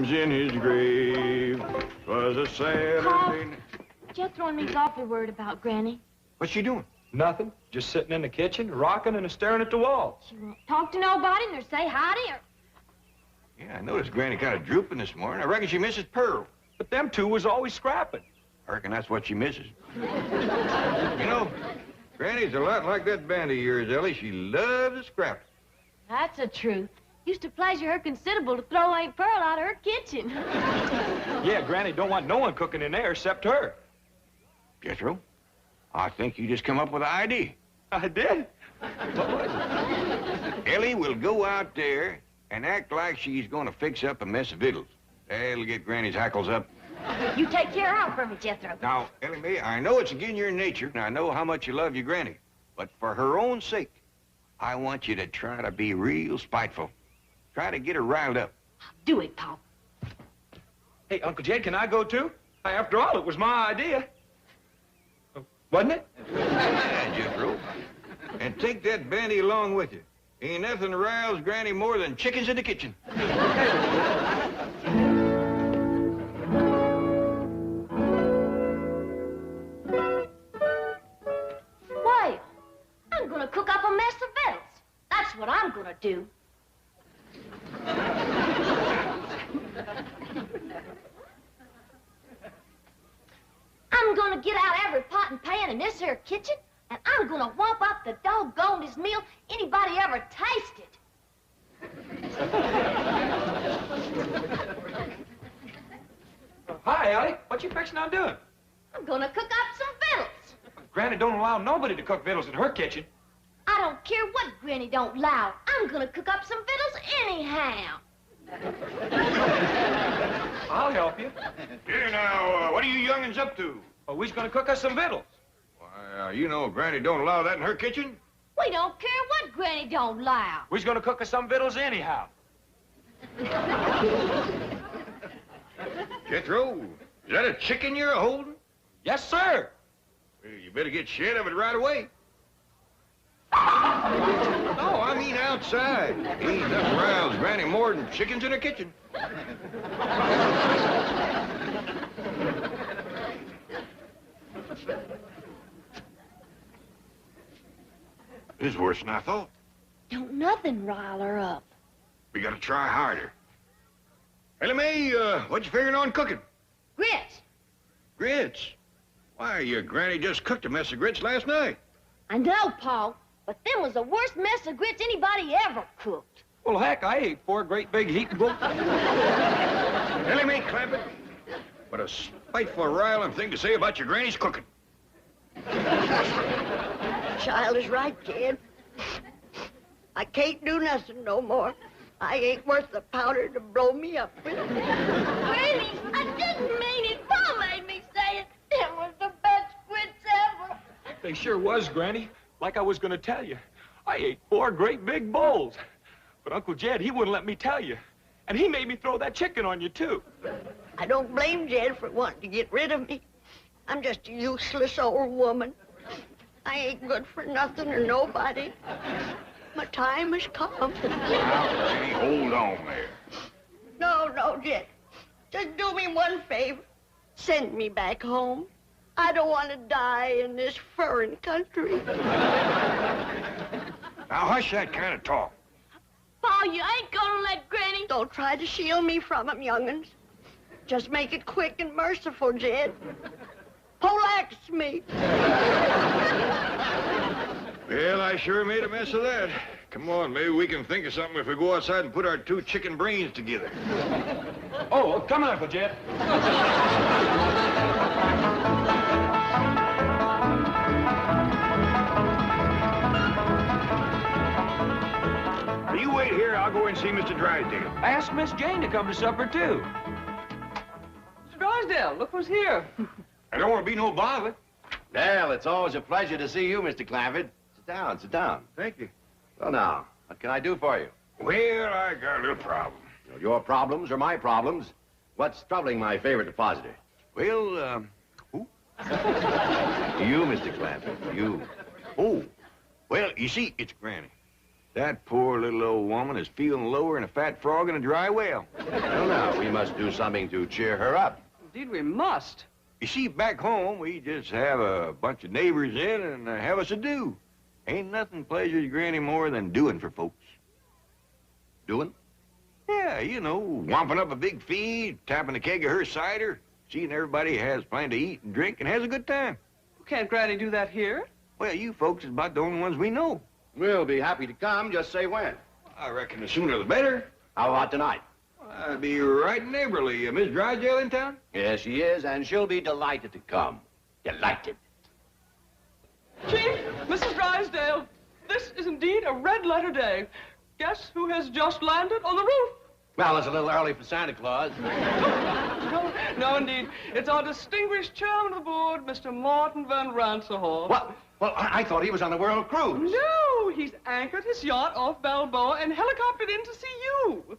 times in his grave. 'Twas a Saturday. Jethro and me's awfully worried about Granny. What's she doing? Nothing. Just sitting in the kitchen, rocking and staring at the wall. She won't talk to nobody nor say hi to her. Yeah, I noticed Granny kind of drooping this morning. I reckon she misses Pearl. But them two was always scrapping. I reckon that's what she misses. You know, Granny's a lot like that band of yours, Ellie. She loves to scrap. That's the truth. Used to pleasure her considerable to throw Aunt Pearl out of her kitchen. Yeah, Granny don't want no one cooking in there except her. Jethro, I think you just come up with an idea. I did? What was it? Ellie will go out there and act like she's going to fix up a mess of victuals. That'll get Granny's hackles up. You take care of her for me, Jethro. Now, Ellie Mae, I know it's against your nature, and I know how much you love your Granny. But for her own sake, I want you to try to be real spiteful. Try to get her riled up. Do it, Paul. Hey, Uncle Jed, can I go too? After all, it was my idea. Wasn't it? Yeah, Jethro. And take that bandy along with you. Ain't nothing riles Granny more than chickens in the kitchen. Well, I'm gonna cook up a mess of victuals. That's what I'm gonna do. I'm gonna get out every pot and pan in this here kitchen, and I'm gonna whomp up the doggonedest meal anybody ever tasted. Hi, Ellie. What you fixing on doing? I'm gonna cook up some victuals. Granny don't allow nobody to cook victuals in her kitchen. I don't care what Granny don't allow. I'm gonna cook up some victuals anyhow. I'll help you. Here now, what are you young'uns up to? Oh, we's gonna cook us some victuals. Why, you know Granny don't allow that in her kitchen. We don't care what Granny don't allow. We's gonna cook us some victuals anyhow. Jethro, is that a chicken you're holding? Yes, sir. Well, you better get shed of it right away. No, I mean outside. Ain't nothing riles Granny more than chickens in her kitchen. This is worse than I thought. Don't nothing rile her up. We gotta try harder. Ellie Mae, what you figuring on cooking? Grits. Grits? Why, your Granny just cooked a mess of grits last night. I know, Paul, but them was the worst mess of grits anybody ever cooked. Well, heck, I ate 4 great big heaping bowls. Ellie Mae Clampett, what a spiteful, riling thing to say about your Granny's cooking. Child is right, kid. I can't do nothing no more. I ain't worth the powder to blow me up with. Granny, I didn't mean it. Paul made me say it. Them was the best grits ever. They sure was, Granny. Like I was gonna tell you. I ate 4 great big bowls. But Uncle Jed, he wouldn't let me tell you. And he made me throw that chicken on you, too. I don't blame Jed for wanting to get rid of me. I'm just a useless old woman. I ain't good for nothing or nobody. My time has come. Now, Granny, hold on there. No, Jed. Just do me one favor. Send me back home. I don't want to die in this foreign country. Now, hush that kind of talk. Paul, you ain't gonna let Granny... Don't try to shield me from him, young'uns. Just make it quick and merciful, Jed. Poleaxe me. Well, I sure made a mess of that. Come on, maybe we can think of something if we go outside and put our 2 chicken brains together. Oh, come on, Uncle Jed. You wait here, I'll go and see Mr. Drysdale. I asked Miss Jane to come to supper, too. Mr. Drysdale, look who's here. I don't want to be no bother. Well, it's always a pleasure to see you, Mr. Clampett. Sit down, sit down. Thank you. Well, now, what can I do for you? Well, I got a little problem. Your problems are my problems. What's troubling my favorite depositor? Well, who? You, Mr. Clampett, you. Oh, well, you see, it's Granny. That poor little old woman is feeling lower than a fat frog in a dry well. Well, now, we must do something to cheer her up. Indeed, we must. You see, back home, we just have a bunch of neighbors in and have us a do. Ain't nothing pleasures Granny more than doing for folks. Doing? Yeah, you know, wamping up a big feed, tapping a keg of her cider, seeing everybody has plenty to eat and drink and has a good time. Can't Granny do that here? Well, you folks is about the only ones we know. We'll be happy to come, just say when. I reckon the sooner the better. How about tonight? I'll be right neighborly. Miss Drysdale in town? Yes, she is, and she'll be delighted to come. Delighted. Chief, Mrs. Drysdale, this is indeed a red-letter day. Guess who has just landed on the roof? Well, it's a little early for Santa Claus. No, indeed. It's our distinguished chairman of the board, Mr. Martin Van Ranserhorst. What? Well, I thought he was on the world cruise. No, he's anchored his yacht off Balboa and helicoptered in to see you.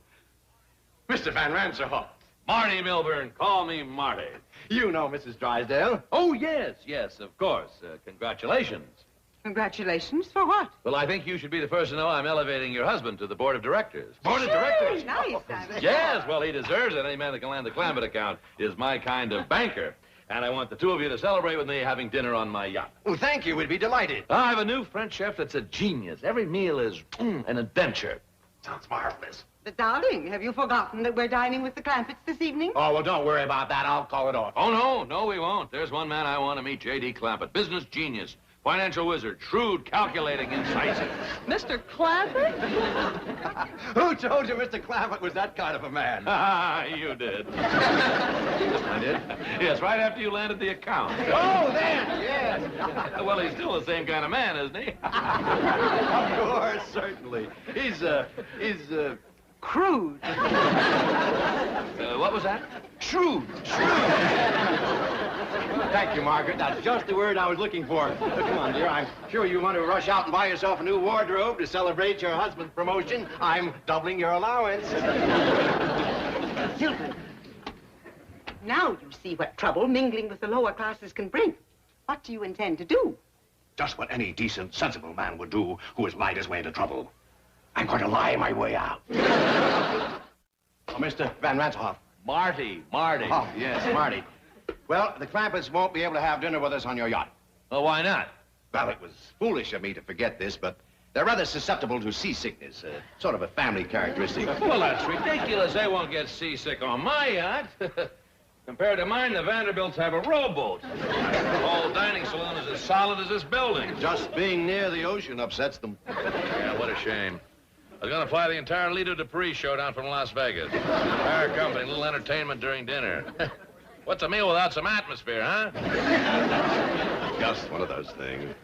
Mr. Van Ranserhorst. Marty Milburn, call me Marty. You know Mrs. Drysdale. Oh, yes, of course. Congratulations. Congratulations for what? Well, I think you should be the first to know I'm elevating your husband to the board of directors. Board of directors? Nice, Simon. Yes, well, he deserves it. Any man that can land the Clampett account is my kind of banker. And I want the two of you to celebrate with me having dinner on my yacht. Oh, thank you. We'd be delighted. I have a new French chef that's a genius. Every meal is an adventure. Sounds marvelous. But, darling, have you forgotten that we're dining with the Clampetts this evening? Oh, well, don't worry about that. I'll call it off. Oh, no, we won't. There's one man I want to meet, J.D. Clampett. Business genius, financial wizard, shrewd, calculating, incisive. Mr. Clampett? Who told you Mr. Clampett was that kind of a man? You did. I did? Yes, right after you landed the account. Oh, then, yes. Well, he's still the same kind of man, isn't he? Of course, certainly. He's Crude. What was that? shrewd. Thank you, Margaret. That's just the word I was looking for. Come on, dear. I'm sure you want to rush out and buy yourself a new wardrobe to celebrate your husband's promotion. I'm doubling your allowance. Children, now you see what trouble mingling with the lower classes can bring. What do you intend to do? Just what any decent, sensible man would do who has lied his way into trouble. I'm going to lie my way out. Oh, Mr. Van Ranselhoff. Marty. Oh, yes, Marty. Well, the Clampetts won't be able to have dinner with us on your yacht. Well, why not? Well, it was foolish of me to forget this, but they're rather susceptible to seasickness, sort of a family characteristic. Well, that's ridiculous. They won't get seasick on my yacht. Compared to mine, the Vanderbilts have a rowboat. The whole dining saloon is as solid as this building. Just being near the ocean upsets them. Yeah, what a shame. I was going to fly the entire Lido Dupree show down from Las Vegas. Entire company, a little entertainment during dinner. What's a meal without some atmosphere, huh? Just one of those things.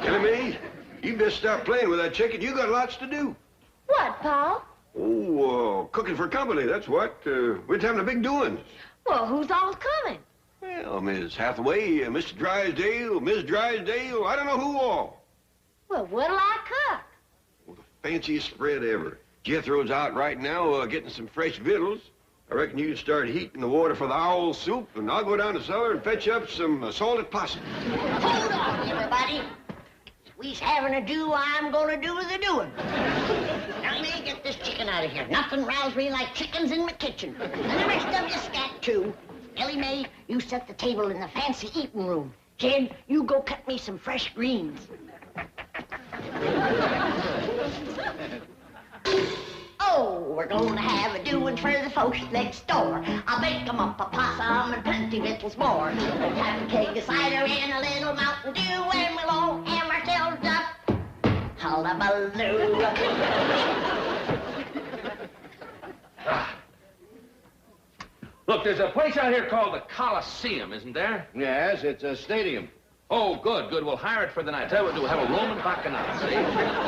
Jimmy, you best stop playing with that chicken. You got lots to do. What, Paul? Oh, cooking for company, that's what. We're having a big doing. Well, who's all coming? Well, Miss Hathaway, Mr. Drysdale, Miss Drysdale, I don't know who all. Well, what'll I cook? Well, the fanciest spread ever. Jethro's out right now getting some fresh victuals. I reckon you can start heating the water for the owl soup, and I'll go down the cellar and fetch up some salted possum. Hold on, everybody. We's having a do, I'm gonna do the doing. Now, let me get this chicken out of here. Nothing rouses me like chickens in my kitchen. And the rest of you scat, too. Ellie Mae, you set the table in the fancy eating room. Jed, you go cut me some fresh greens. Oh, we're gonna have a doing for the folks next door. I'll bake 'em up a possum and plenty victuals more. We'll have a keg of cider and a little Mountain Dew, and we'll all have ourselves up. Hullabaloo. Look, there's a place out here called the Coliseum, isn't there? Yes, it's a stadium. Oh, good. We'll hire it for the night. Tell you what, we'll have a Roman bacchanal, see?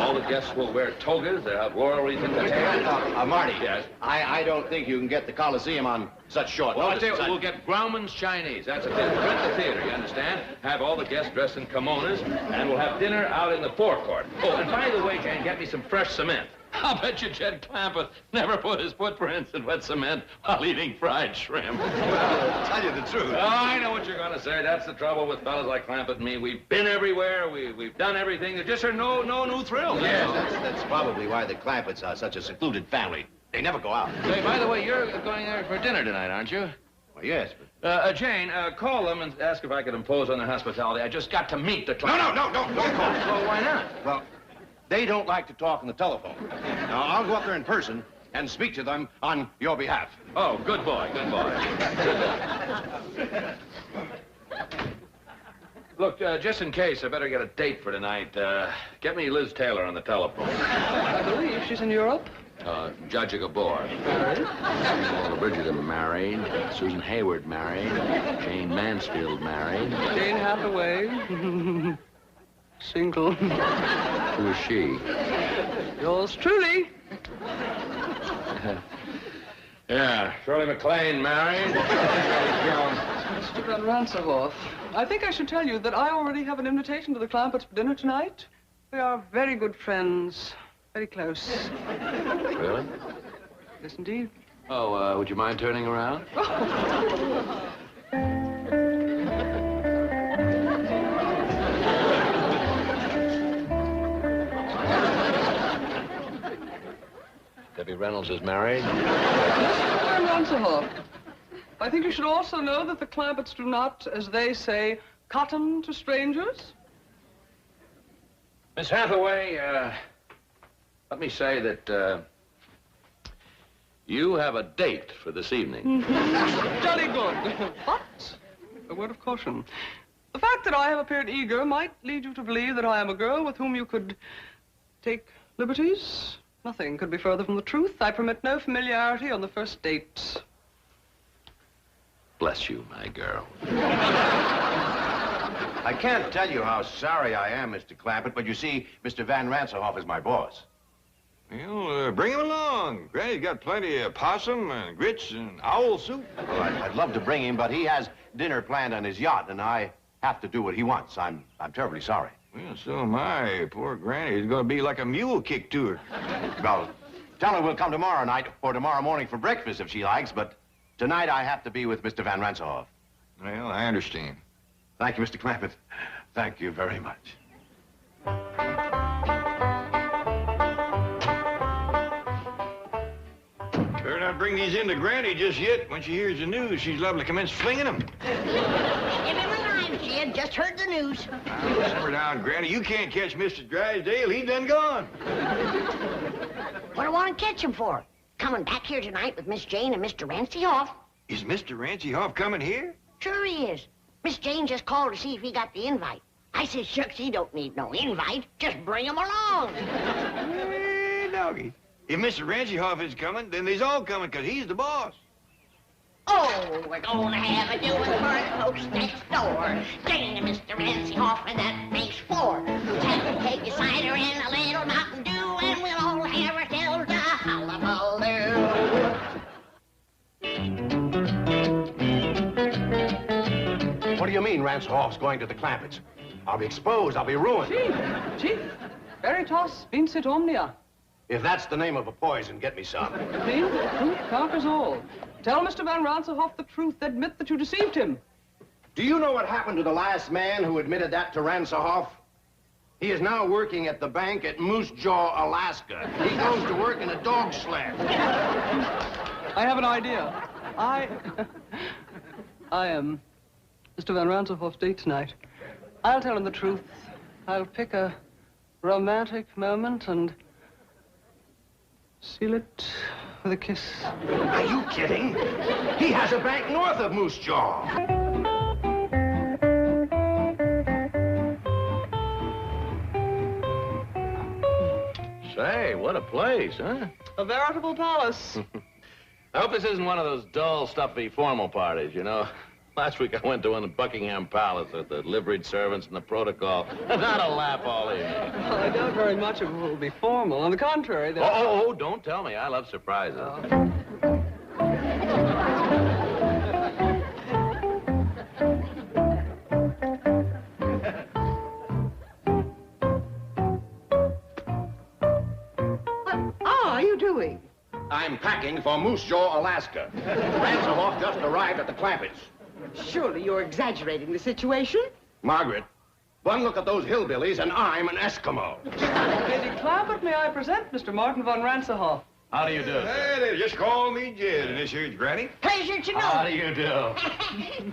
All the guests will wear togas. They'll have laurel wreaths in their hair. Marty. Yes? I don't think you can get the Coliseum on such short Well, I'll notice. tell you what, we'll get Grauman's Chinese. That's it. Rent the theater, you understand? Have all the guests dressed in kimonos, and we'll have dinner out in the forecourt. Oh, and by the way, Jane, get me some fresh cement. I'll bet you Jed Clampett never put his footprints in wet cement while eating fried shrimp. Well, tell you the truth. Oh, I know what you're going to say. That's the trouble with fellas like Clampett and me. We've been everywhere. We've done everything. There just are no new thrills. Yes, that's probably why the Clampetts are such a secluded family. They never go out. Say, by the way, you're going there for dinner tonight, aren't you? Well, yes, but... Jane, call them and ask if I could impose on their hospitality. I just got to meet the client. No, don't call. Well, why not? Well, they don't like to talk on the telephone. Now, I'll go up there in person and speak to them on your behalf. Oh, good boy, good boy. Look, just in case, I better get a date for tonight. Get me Liz Taylor on the telephone. I believe she's in Europe. Judge Gabor. Married? Paula Bridgerton married. Susan Hayward married. Jane Mansfield married. Jane Hathaway. Single. Who is she? Yours truly. Yeah, Shirley MacLaine married. Mr. Van Ranserhoff, I think I should tell you that I already have an invitation to the Clampetts for dinner tonight. We are very good friends. Very close. Really? Yes, indeed. Oh, would you mind turning around? Debbie Reynolds is married. Mr. Van Ranserhoff, I think you should also know that the Clampetts do not, as they say, cotton to strangers. Miss Hathaway, let me say that, you have a date for this evening. Jolly good. But, a word of caution. The fact that I have appeared eager might lead you to believe that I am a girl with whom you could take liberties. Nothing could be further from the truth. I permit no familiarity on the first date. Bless you, my girl. I can't tell you how sorry I am, Mr. Clampett, but you see, Mr. Van Ranserhoff is my boss. Well, bring him along. Granny's got plenty of possum and grits and owl soup. Well, I'd love to bring him, but he has dinner planned on his yacht, and I have to do what he wants. I'm terribly sorry. Well, so am I. Poor Granny is going to be like a mule kick to her. Well, tell her we'll come tomorrow night or tomorrow morning for breakfast if she likes, but tonight I have to be with Mr. Van Ranserhoff. Well, I understand. Thank you, Mr. Clampett. Thank you very much. Better not bring these in to Granny just yet. When she hears the news, she's liable to commence flinging them. Give him a line, kid. Just heard the news. Now, simmer down, Granny. You can't catch Mr. Drysdale. He done gone. What do I want to catch him for? Coming back here tonight with Miss Jane and Mr. Ranserhoff. Is Mr. Ranserhoff coming here? Sure he is. Miss Jane just called to see if he got the invite. I said, shucks, he don't need no invite. Just bring him along. Hey, doggy. If Mr. Ranserhoff is coming, then they's all coming, because he's the boss. Oh, we're gonna have a doing for the folks next door. Jane and Mr. Ranserhoff, and that makes four. Have to take a cider and a little Mountain Dew, and we'll all have ourselves a hullabaloo. What do you mean Ranserhoff's going to the Clampetts? I'll be exposed. I'll be ruined. Chief, veritas vincit omnia. If that's the name of a poison, get me some. Clean, truth conquers all. Tell Mr. Van Ranserhoff the truth. Admit that you deceived him. Do you know what happened to the last man who admitted that to Ranserhoff? He is now working at the bank at Moose Jaw, Alaska. He goes to work in a dog sled. I have an idea. I am Mr. Van Ranserhoff's date tonight. I'll tell him the truth. I'll pick a romantic moment and seal it with a kiss. Are you kidding? He has a bank north of Moose Jaw. Say, what a place, huh? A veritable palace. I hope this isn't one of those dull, stuffy, formal parties, you know? Last week I went to one at Buckingham Palace with the liveried servants and the protocol. Not a laugh all evening. Well, I doubt very much it will be formal. On the contrary, Don't tell me. I love surprises. What are you doing? I'm packing for Moose Jaw, Alaska. Ranserhoff just arrived at the Clampetts. Surely you're exaggerating the situation. Margaret, one look at those hillbillies and I'm an Eskimo. Lady Clampett, may I present Mr. Martin Van Ranserhoff? How do you do, sir? Hey, they just call me Jed, and this here's Granny. Pleasure to know. How do you do?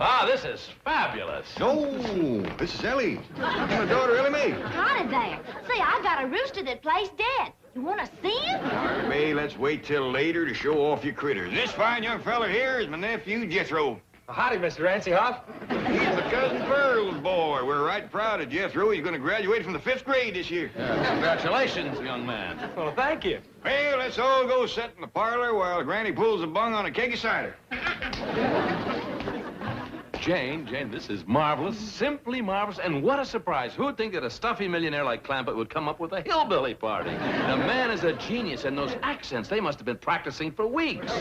Ah, this is fabulous. No, this is Ellie. My daughter, Ellie Mae. Howdy there. Say, I got a rooster that plays dead. You want to see him? Ellie Mae, let's wait till later to show off your critters. This fine young fella here is my nephew, Jethro. Howdy, Mr. Rancyhoff. He's my cousin Pearl's boy. We're right proud of Jethro. He's going to graduate from the 5th grade this year. Congratulations, young man. Well, thank you. Well, let's all go sit in the parlor while Granny pulls a bung on a keg of cider. Jane, this is marvelous, simply marvelous, and what a surprise. Who'd think that a stuffy millionaire like Clampett would come up with a hillbilly party? The man is a genius, and those accents, they must have been practicing for weeks.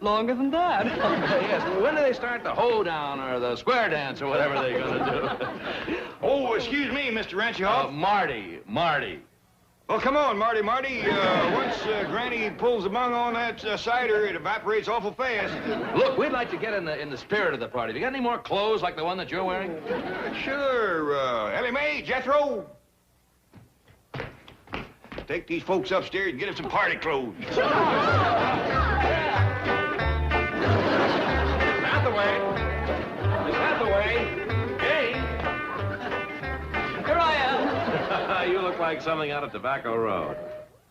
Longer than that. Yes, well, when do they start the hoedown or the square dance or whatever they're going to do? Oh, excuse me, Mr. Rancyhoff. Marty. Well, come on, Marty. Once Granny pulls the bung on that cider, it evaporates awful fast. Look, we'd like to get in the spirit of the party. Have you got any more clothes like the one that you're wearing? Sure. Ellie Mae, Jethro. Take these folks upstairs and get them some party clothes. Hathaway. Miss Hathaway. Hey. Here I am. You look like something out of Tobacco Road.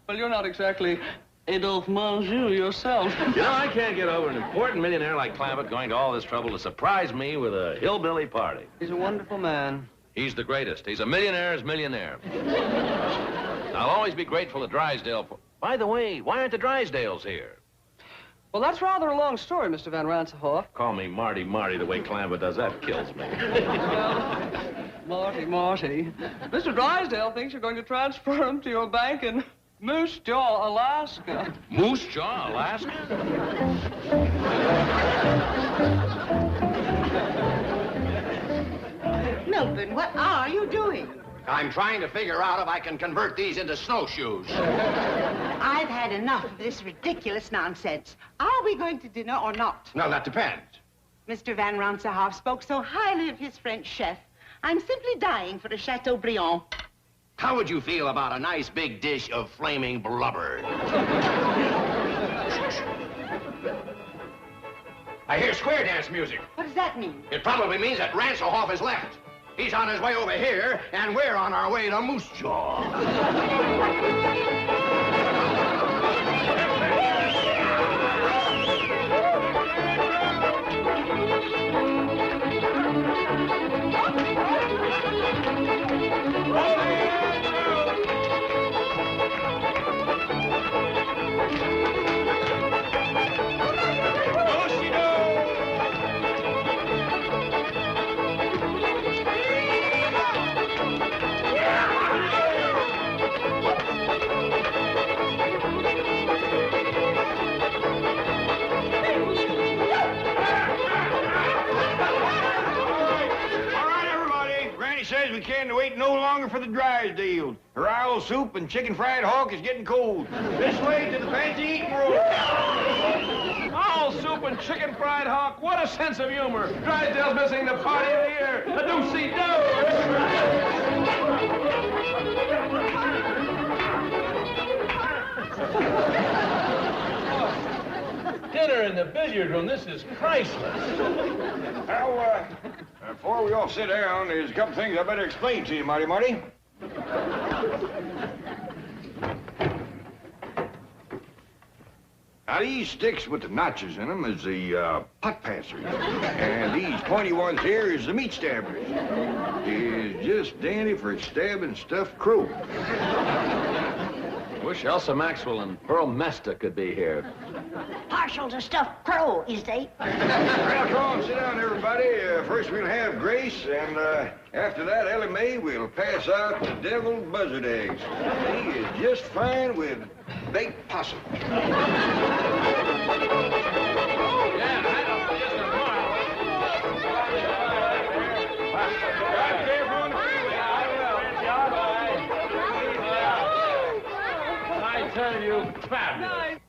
Well, you're not exactly Adolphe Menjou yourself. You know, I can't get over an important millionaire like Clampett going to all this trouble to surprise me with a hillbilly party. He's a wonderful man. He's the greatest. He's a millionaire's millionaire. I'll always be grateful to Drysdale for... By the way, why aren't the Drysdales here? Well, that's rather a long story, Mr. Van Ransenhoff. Call me Marty the way Clampett does. That kills me. Well, Marty. Mr. Drysdale thinks you're going to transfer him to your bank in Moose Jaw, Alaska. Moose Jaw, Alaska? Milton, what are you doing? I'm trying to figure out if I can convert these into snowshoes. I've had enough of this ridiculous nonsense. Are we going to dinner or not? Well, that depends. Mr. Van Ransenhoff spoke so highly of his French chef. I'm simply dying for a Chateaubriand. How would you feel about a nice big dish of flaming blubber? I hear square dance music. What does that mean? It probably means that Ranselhoff has left. He's on his way over here, and we're on our way to Moose Jaw. Says we can't wait no longer for the Drysdales. Her owl soup and chicken fried hawk is getting cold. This way to the fancy eating room. Owl soup and chicken fried hawk. What a sense of humor. Drysdale's missing the party of the year. A do-see-do. Dinner in the billiard room. This is priceless. Now, before we all sit down, there's a couple things I better explain to you, Marty. Now, these sticks with the notches in them is the pot passers. And these pointy ones here is the meat stabbers. Is just dandy for stabbing stuffed crow. Wish Elsa Maxwell and Pearl Mesta could be here. Partial to stuffed crow, is they? Well, come on, sit down, everybody. First we'll have Grace, and after that, Ellie Mae will pass out the deviled buzzard eggs. He is just fine with baked possum. I tell you, fabulous.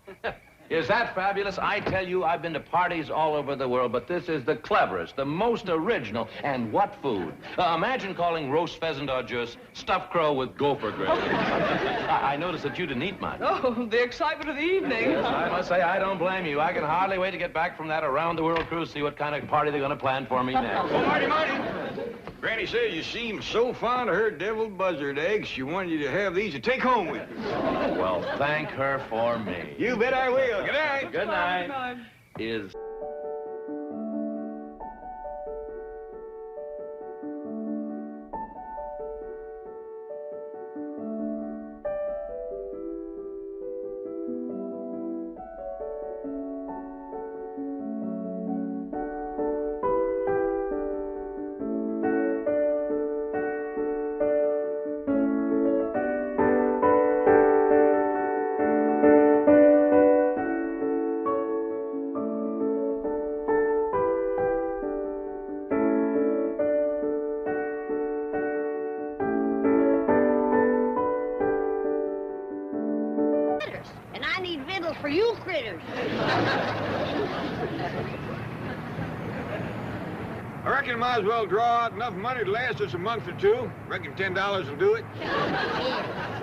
Is that fabulous? I tell you, I've been to parties all over the world, but this is the cleverest, the most original, and what food? Imagine calling roast pheasant au jus stuffed crow with gopher gravy. I noticed that you didn't eat much. Oh, the excitement of the evening. Yes, I must say, I don't blame you. I can hardly wait to get back from that around-the-world cruise, see what kind of party they're going to plan for me next. Oh, Marty. Granny says you seem so fond of her deviled buzzard eggs, she wanted you to have these to take home with you. Well, thank her for me. You bet I will. Good night. Good night. Good night. Is... And I need victuals for you critters. I reckon I might as well draw out enough money to last us a month or two. Reckon $10 will do it.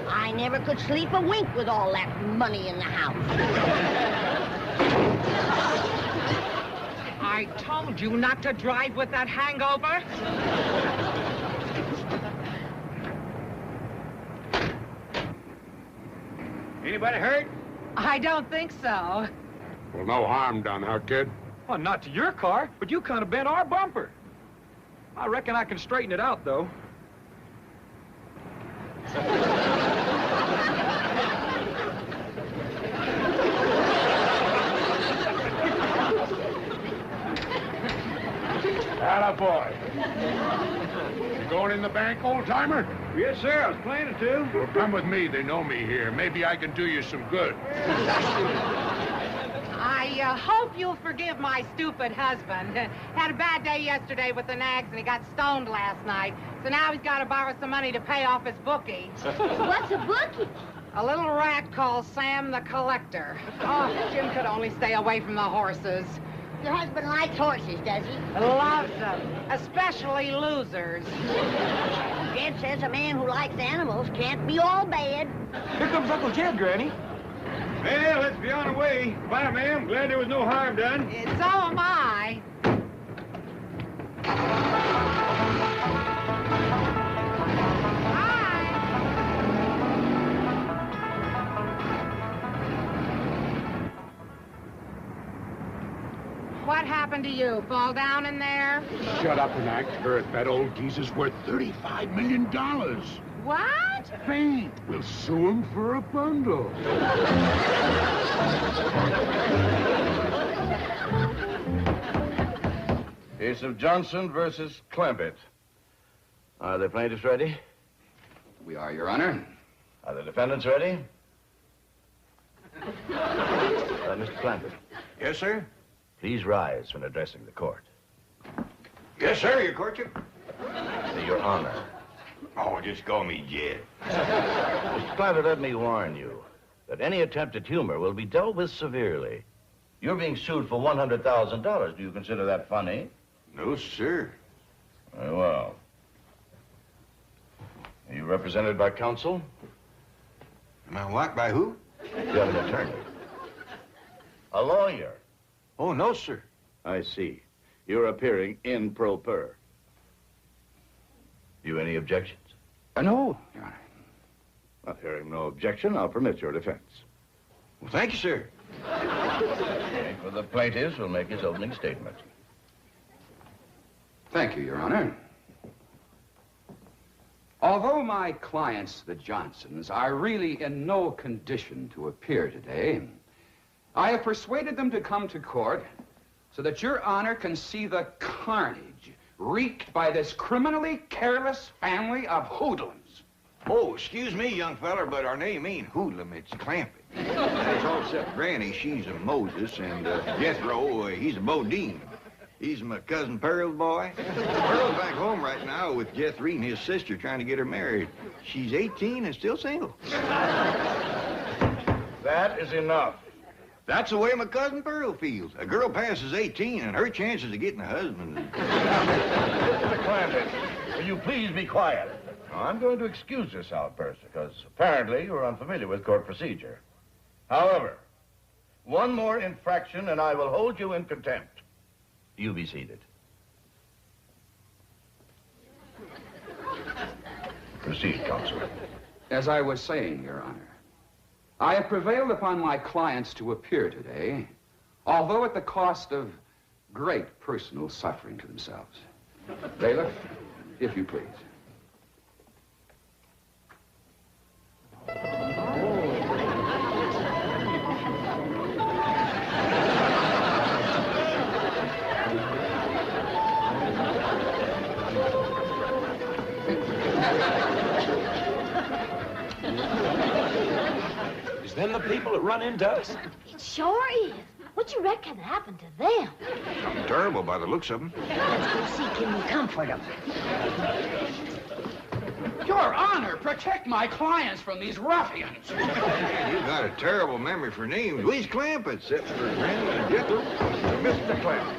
I never could sleep a wink with all that money in the house. I told you not to drive with that hangover. Anybody hurt? I don't think so. Well, no harm done, huh, kid? Well, not to your car, but you kind of bent our bumper. I reckon I can straighten it out, though. Attaboy. You going in the bank, old-timer? Yes, sir. I was planning to. Well, come with me. They know me here. Maybe I can do you some good. I hope you'll forgive my stupid husband. Had a bad day yesterday with the nags, and he got stoned last night. So now he's got to borrow some money to pay off his bookie. What's a bookie? A little rat called Sam the Collector. Oh, Jim could only stay away from the horses. Your husband likes horses, does he? Loves them, especially losers. Jed says a man who likes animals can't be all bad. Here comes Uncle Jed, Granny. Well, let's be on the way. Bye, ma'am. Glad there was no harm done. So am I. What happened to you? Fall down in there? Shut up and act hurt. That old geezer's worth $35 million. What? Fame. We'll sue him for a bundle. Case of Johnson versus Clampetts. Are the plaintiffs ready? We are, Your Honor. Are the defendants ready? Mr. Clampett, Yes, sir. please rise when addressing the court. Yes, sir, your courtship. Your Honor. Oh, just call me Jed. Mr. Clampett, let me warn you that any attempt at humor will be dealt with severely. You're being sued for $100,000. Do you consider that funny? No, sir. Very well. Are you represented by counsel? Am I what? By who? You have an attorney. A lawyer. Oh, no, sir. I see. You're appearing in pro per. You any objections? No, Your Honor. Not hearing no objection, I'll permit your defense. Well, thank you, sir. Okay, for the plaintiffs will make his opening statement. Thank you, Your Honor. Although my clients, the Johnsons, are really in no condition to appear today, I have persuaded them to come to court so that Your Honor can see the carnage wreaked by this criminally careless family of hoodlums. Oh, excuse me, young feller, but our name ain't Hoodlum, it's Clampett. That's all except Granny, she's a Moses, and Jethro, he's a Bodine. He's my cousin Pearl's boy. Pearl's back home right now with Jethro and his sister trying to get her married. She's 18 and still single. That is enough. That's the way my cousin Pearl feels. A girl passes 18 and her chances of getting a husband. Mr. Clampetts, will you please be quiet? Now, I'm going to excuse this outburst because apparently you're unfamiliar with court procedure. However, one more infraction and I will hold you in contempt. You be seated. Proceed, counsel. As I was saying, Your Honor, I have prevailed upon my clients to appear today, although at the cost of great personal suffering to themselves. Bailiff, if you please. Them the people that run into us? It sure is. What you reckon happened to them? Something terrible by the looks of them. Let's go see, can we comfort them? Your Honor, protect my clients from these ruffians. You got a terrible memory for names. We's Clampetts, except for Granny and Jekyll. Mr. Clampetts,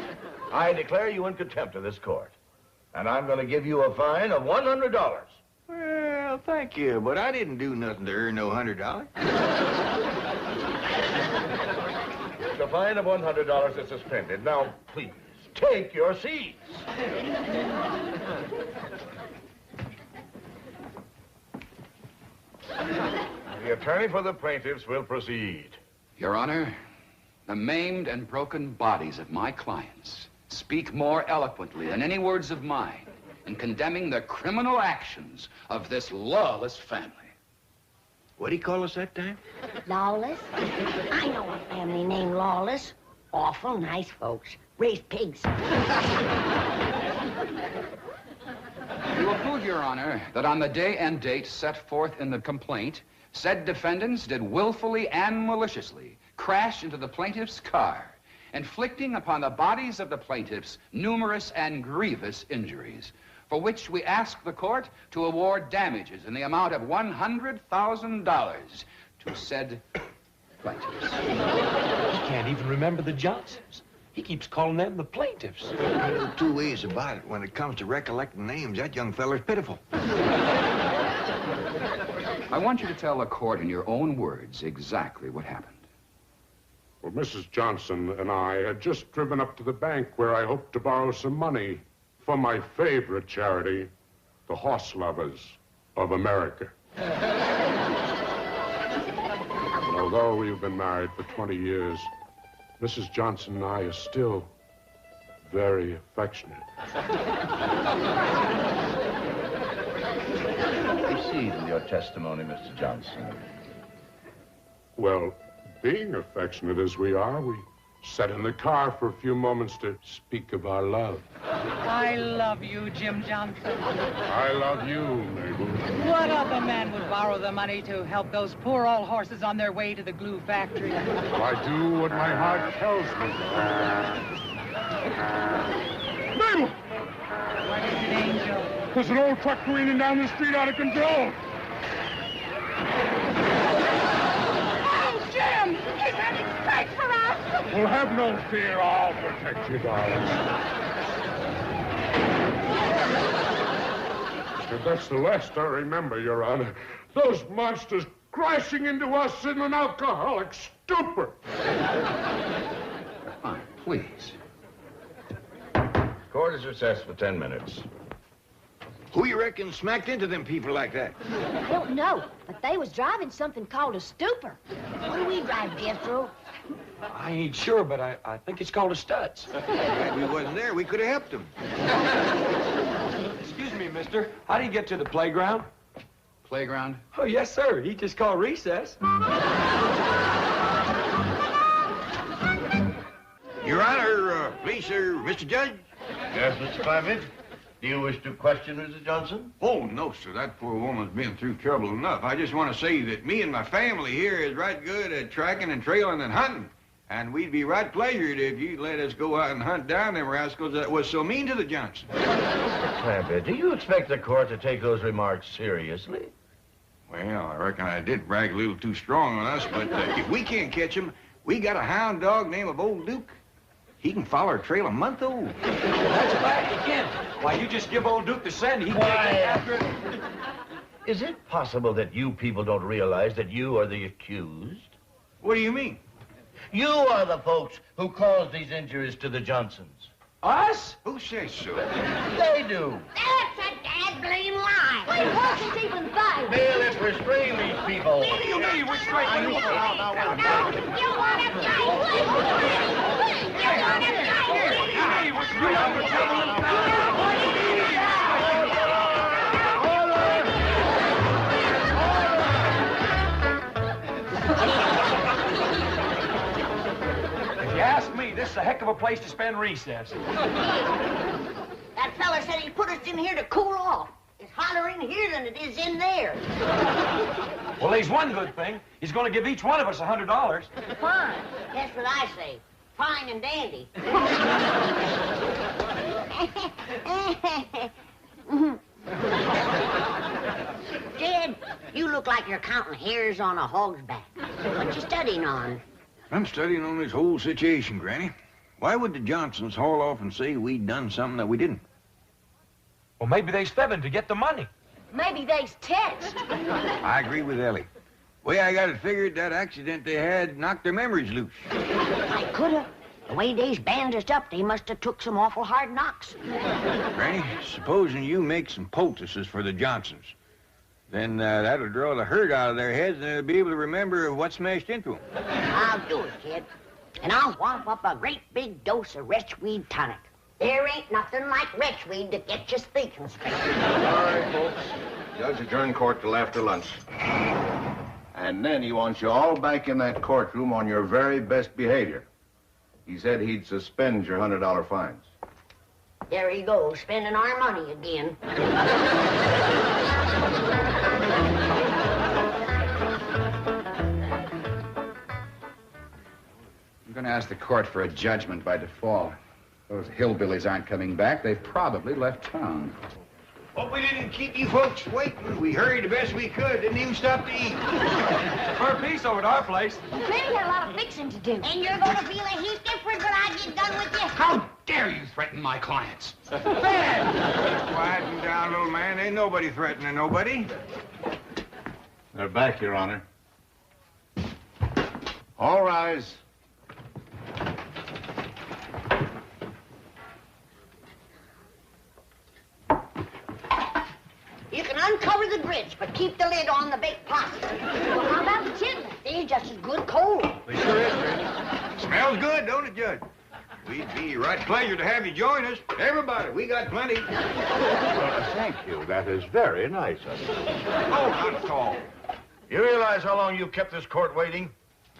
I declare you in contempt of this court. And I'm going to give you a fine of $100. Well, thank you, but I didn't do nothing to earn no $100. The fine of $100 is suspended. Now, please, take your seats. The attorney for the plaintiffs will proceed. Your Honor, the maimed and broken bodies of my clients speak more eloquently than any words of mine in condemning the criminal actions of this lawless family. What'd he call us that time? Lawless? I know a family named Lawless. Awful nice folks. Raised pigs. You will prove, Your Honor, that on the day and date set forth in the complaint, said defendants did willfully and maliciously crash into the plaintiff's car, inflicting upon the bodies of the plaintiffs numerous and grievous injuries, for which we ask the court to award damages in the amount of $100,000 to said plaintiffs. He can't even remember the Johnsons. He keeps calling them the plaintiffs. Well, two ways about it. When it comes to recollecting names, that young feller's pitiful. I want you to tell the court in your own words exactly what happened. Well, Mrs. Johnson and I had just driven up to the bank where I hoped to borrow some money for my favorite charity, the Horse Lovers of America. And although we've been married for 20 years, Mrs. Johnson and I are still very affectionate. Proceed with your testimony, Mr. Johnson. Well, being affectionate as we are, we sat in the car for a few moments to speak of our love. I love you, Jim Johnson. I love you, Mabel. What other man would borrow the money to help those poor old horses on their way to the glue factory? Well, I do what my heart tells me. Mabel! What is it, Angel? There's an old truck careening down the street out of control. Oh, Jim! He's heading straight for us! Well, have no fear. I'll protect you, darling. And that's the last I remember, Your Honor. Those monsters crashing into us in an alcoholic stupor. Fine, please. Court is recessed for 10 minutes. Who you reckon smacked into them people like that? I don't know, but they was driving something called a stupor. What do we drive, Jethro? I ain't sure, but I think it's called a Stutz. If we wasn't there, we could have helped them. Excuse me, mister. How do you get to the playground? Playground? Oh, yes, sir. He just called recess. Your Honor, please, sir, Mr. Judge. Yes, Mr. Clampett? Do you wish to question Mrs. Johnson? Oh, no, sir. That poor woman's been through trouble enough. I just want to say that me and my family here is right good at tracking and trailing and hunting. And we'd be right pleasured if you'd let us go out and hunt down them rascals that was so mean to the Johnsons. Mr. Clampett, do you expect the court to take those remarks seriously? Well, I reckon I did brag a little too strong on us, but if we can't catch them, We got a hound dog named Old Duke. He can follow a trail a month old. That's a fact, he can. Why, you just give Old Duke the scent, he can't get after it. Is it possible that you people don't realize that you are the accused? What do you mean? You are the folks who caused these injuries to the Johnsons. Us? Who says so? They do. That's a dad-blame lie. We wasn't even there. Bailiff, restrain these people. What do you mean, we're straight? You want to If you ask me, this is a heck of a place to spend recess. That fella said he put us in here to cool off. It's hotter in here than it is in there. Well, there's one good thing. He's going to give each one of us $100. Fine. That's what I say. Fine and dandy. Jed, you look like you're counting hairs on a hog's back. What you studying on? I'm studying on this whole situation, Granny. Why would the Johnsons haul off and say we'd done something that we didn't? Well, maybe they's fibbing to get the money. Maybe they's text. I agree with Ellie. Way I got it figured, that accident they had knocked their memories loose. I coulda. The way they's bandaged up, they must have took some awful hard knocks. Granny, supposing you make some poultices for the Johnsons, then that'll draw the hurt out of their heads and they'll be able to remember what smashed into them. I'll do it, kid. And I'll whomp up a great big dose of wretchweed tonic. There ain't nothing like wretchweed to get you thinking straight. All right, folks. Judge adjourned court till after lunch. And then he wants you all back in that courtroom on your very best behavior. He said he'd suspend your $100 fines. There he goes, spending our money again. I'm going to ask the court for a judgment by default. Those hillbillies aren't coming back. They've probably left town. Hope we didn't keep you folks waiting. We hurried the best we could. Didn't even stop to eat. For a piece over at our place. Granny had a lot of fixing to do. And you're gonna feel a heap different when I get done with you. How dare you threaten my clients? Quieten down, little man. Ain't nobody threatening nobody. They're back, Your Honor. All rise. You can uncover the grits, but keep the lid on the baked pasta. Well, how about the chitlins? They're just as good cold. They sure is, Granny. Smells good, don't it, Judge? We'd be right pleasure to have you join us. Everybody, we got plenty. Thank you. That is very nice of you. Oh, not at all. You realize how long you've kept this court waiting?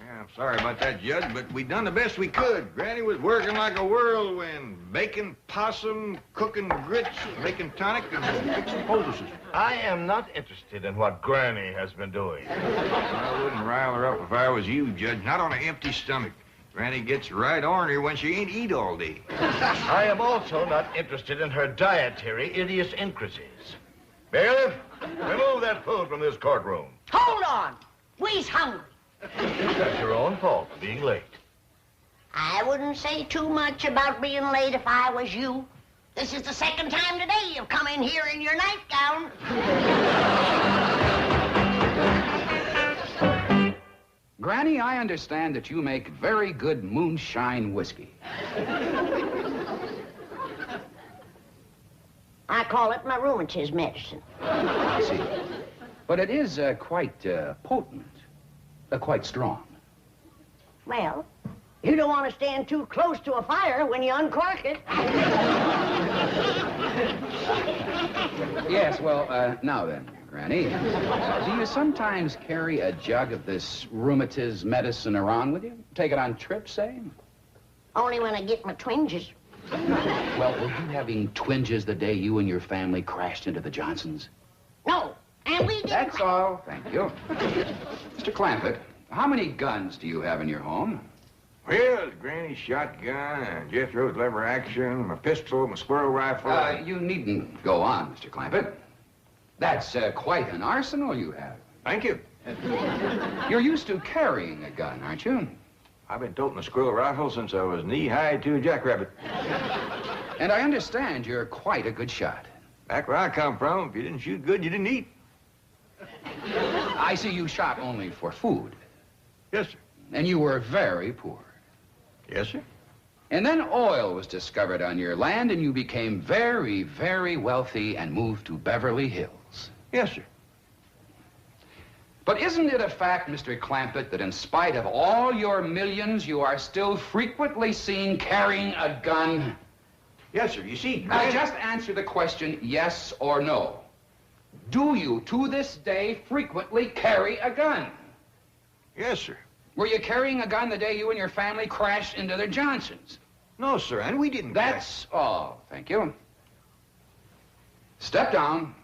Yeah, I'm sorry about that, Judge, but we done the best we could. Granny was working like a whirlwind, baking possum, cooking grits, making tonic, and fixing poultices. I am not interested in what Granny has been doing. I wouldn't rile her up if I was you, Judge. Not on an empty stomach. Granny gets right ornery when she ain't eat all day. I am also not interested in her dietary idiosyncrasies. Bailiff, remove that food from this courtroom. Hold on. We's hungry. That's your own fault for being late. I wouldn't say too much about being late if I was you. This is the second time today you've come in here in your nightgown. Granny, I understand that you make very good moonshine whiskey. I call it my rheumatism medicine. I see. But it is quite potent, quite strong. Well, you don't want to stand too close to a fire when you uncork it. Yes, well, now then, Granny, do you sometimes carry a jug of this rheumatism medicine around with you? Take it on trips, say? Only when I get my twinges. Well, were you having twinges the day you and your family crashed into the Johnsons? No, and we didn't. That's all, thank you. Mr. Clampett, how many guns do you have in your home? Well, Granny's shotgun, Jethro's lever action, my pistol, my squirrel rifle. You needn't go on, Mr. Clampett. That's quite an arsenal you have. Thank you. You're used to carrying a gun, aren't you? I've been toting a squirrel rifle since I was knee-high to a jackrabbit. And I understand you're quite a good shot. Back where I come from, if you didn't shoot good, you didn't eat. I see you shot only for food. Yes, sir. And you were very poor. Yes, sir. And then oil was discovered on your land, and you became very, very wealthy and moved to Beverly Hills. Yes, sir. But isn't it a fact, Mr. Clampett, that in spite of all your millions, you are still frequently seen carrying a gun? Yes, sir. You see, Now, just answer the question, yes or no. Do you, to this day, frequently carry a gun? Yes, sir. Were you carrying a gun the day you and your family crashed into the Johnsons? No, sir, and we didn't. That's all. Thank you. Step down.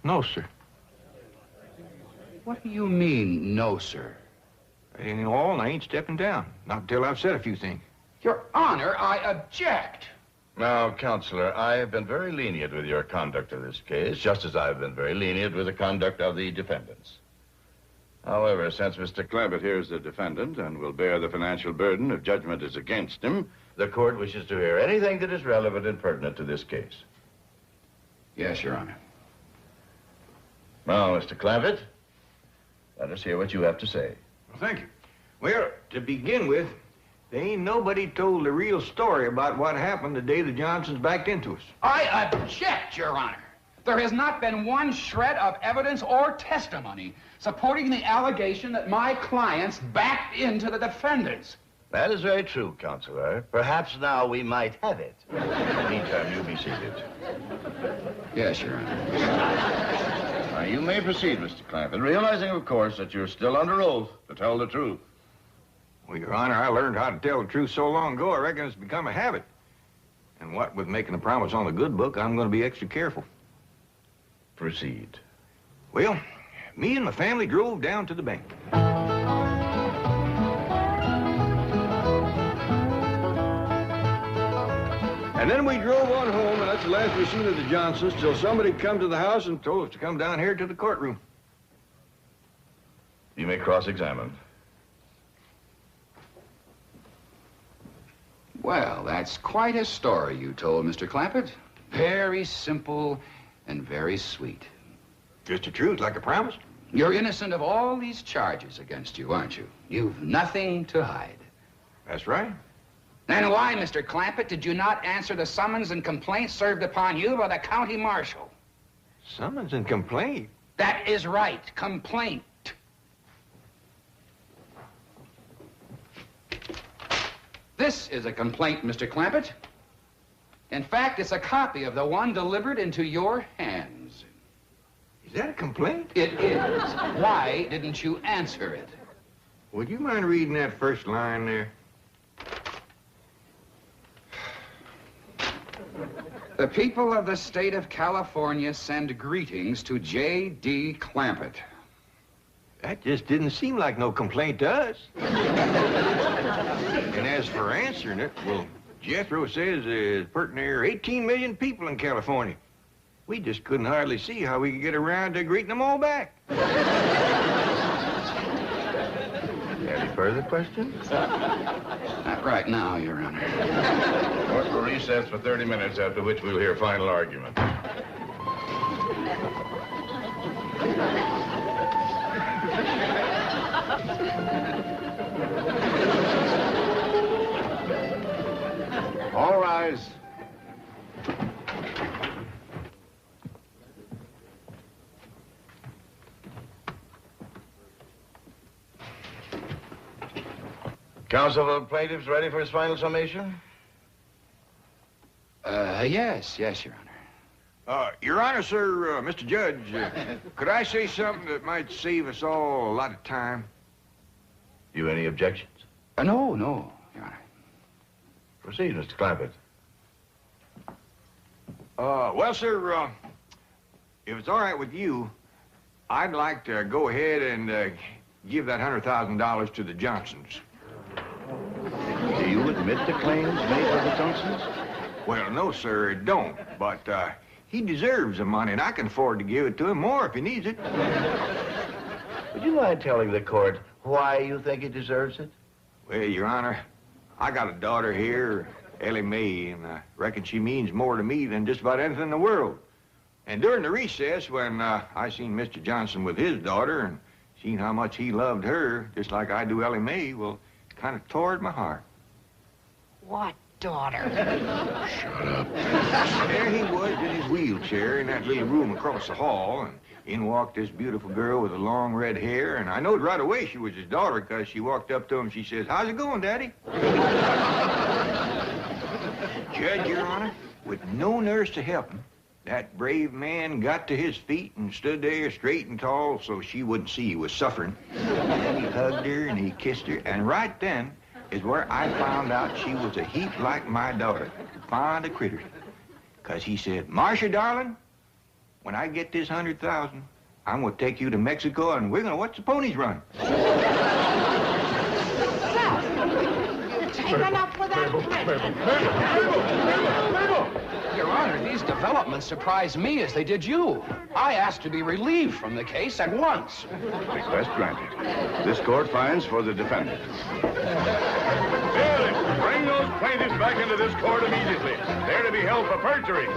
No, sir. What do you mean, no, sir? That ain't all, and I ain't stepping down. Not until I've said a few things. Your Honor, I object. Now, Counselor, I have been very lenient with your conduct of this case, just as I've been very lenient with the conduct of the defendants. However, since Mr. Clampett here is the defendant and will bear the financial burden if judgment is against him, the court wishes to hear anything that is relevant and pertinent to this case. Yes, Your Honor. Now, Mr. Clampett, let us hear what you have to say. Well, thank you. Well, to begin with, there ain't nobody told the real story about what happened the day the Johnsons backed into us. I object, Your Honor. There has not been one shred of evidence or testimony supporting the allegation that my clients backed into the defendants. That is very true, Counselor. Perhaps now we might have it. In the meantime, you be seated. Yes, Your Honor. Now, you may proceed, Mr. Clampett, realizing, of course, that you're still under oath to tell the truth. Well, Your Honor, I learned how to tell the truth so long ago, I reckon it's become a habit. And what with making a promise on the good book, I'm going to be extra careful. Proceed. Well, me and my family drove down to the bank. And then we drove on home, and that's the last we seen of the Johnsons till somebody come to the house and told us to come down here to the courtroom. You may cross-examine. Well, that's quite a story you told, Mr. Clampett. Very simple and very sweet. Just the truth, like I promised. You're innocent of all these charges against you, aren't you? You've nothing to hide. That's right. Then why, Mr. Clampett, did you not answer the summons and complaint served upon you by the county marshal? Summons and complaint? That is right, complaint. This is a complaint, Mr. Clampett. In fact, it's a copy of the one delivered into your hands. Is that a complaint? It is. Why didn't you answer it? Would you mind reading that first line there? The people of the state of California send greetings to J.D. Clampett. That just didn't seem like no complaint to us. And as for answering it, well, Jethro says there's pertinent near 18 million people in California. We just couldn't hardly see how we could get around to greeting them all back. Any further questions? Not right now, Your Honor. Court will recess for 30 minutes, after which we'll hear final argument. All rise. Counsel for the plaintiffs ready for his final summation? Yes, Your Honor. Your Honor, sir, Mr. Judge, could I say something that might save us all a lot of time? You any objections? No, Your Honor. Proceed, Mr. Clampett. Well, sir, if it's all right with you, I'd like to go ahead and give that $100,000 to the Johnsons. Do you admit the claims made by the Johnsons? Well, no, sir, it don't. But he deserves the money, and I can afford to give it to him more if he needs it. Would you mind telling the court Why you think he deserves it? Well, Your Honor, I got a daughter here, Ellie Mae, and I reckon she means more to me than just about anything in the world. And during the recess, when I seen Mr. Johnson with his daughter and seen how much he loved her, just like I do Ellie Mae, well, it kind of tore at my heart. What daughter? Shut up. There he was in his wheelchair in that little room across the hall, and in walked this beautiful girl with the long red hair, and I knowed right away she was his daughter because she walked up to him and she says, "How's it going, Daddy?" Judge, Your Honor, with no nurse to help him, that brave man got to his feet and stood there straight and tall so she wouldn't see he was suffering. And he hugged her and he kissed her, and right then is where I found out she was a heap like my daughter, fond of critters. Because he said, "Marcia, darling, when I get this 100,000, I'm going to take you to Mexico and we're going to watch the ponies run." Take enough for that. Your Honor, these developments surprised me as they did you. I asked to be relieved from the case at once. Request granted. This court finds for the defendant. Bailiff, bring those plaintiffs back into this court immediately. They're to be held for perjury.